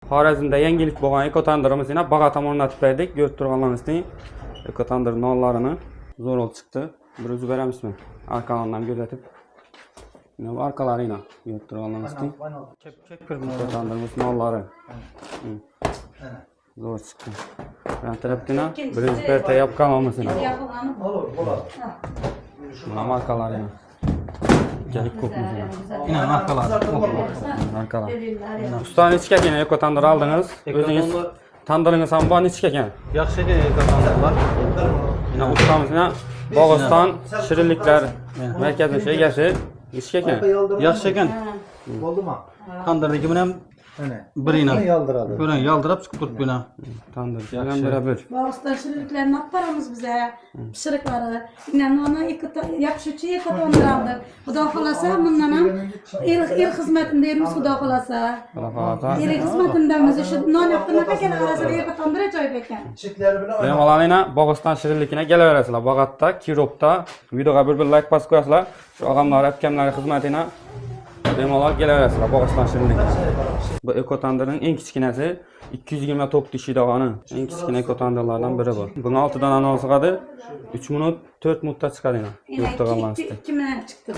Xorazmda yangilik bo'lgan ekotandirimiz yana bag'atam o'rnatib berdik. Ko'rib turganlaringizday ekotandir nonlarini zo'r olib chiqdi. Bir o'zi beramizmi? Arkalarni ham ko'rsatib. Mana bu arkalari yana ko'rib turganlaringizday. Ekotandirimiz nonlari. Zo'r chiqdi. Ben tarafına bir özber tayap kalmamasına. Mana markalar yana. Gelip kokmasına. Yine markalar. Markalar. Usta neçə ekan ekotandır aldınız? Özünüz tandırınız ham bor neçə ekan? Yaxshi ekan ekotandırlar. Yine ustamız yine Bog'iston shirinliklar markazining egasi neçə ekan? Yaxshi ekan. Bo'ldimi? Tandirdagi bilan birini Yaldıradi. Böyle yaldırıp çıkıp durup buna. Tandır. Bilen beraber. Bog'iston shirinliklarini olib boramiz biza. Pishiriqlari. Yine onu yapışıcı ekotandir aldık. Xudo xolasa bundan ham el xizmatindamiz xudo xolasa. El xizmatindamiz shu non yoqtirmaqa kelaverasizlar ekotandir ajoyib ekan. Çiftleri bilen Bemalol yana Bog'iston shirinligine kelaverasizlar. Bag'atda, Kirovda videoga bir like bosib qo'yasizlar. Shu odamlar, akkamlar xizmatine bemalol kelaverasizlar Bog'iston shirinligiga. Bu ekotandirning eng kichkinasi 224 tishidag'ani. Eng kichkina ekotandirlardan biri bu. Bunga 6 dona non sig'adi. 3 minut, 4 minutda chiqadi yana. 2 minut chiqdi.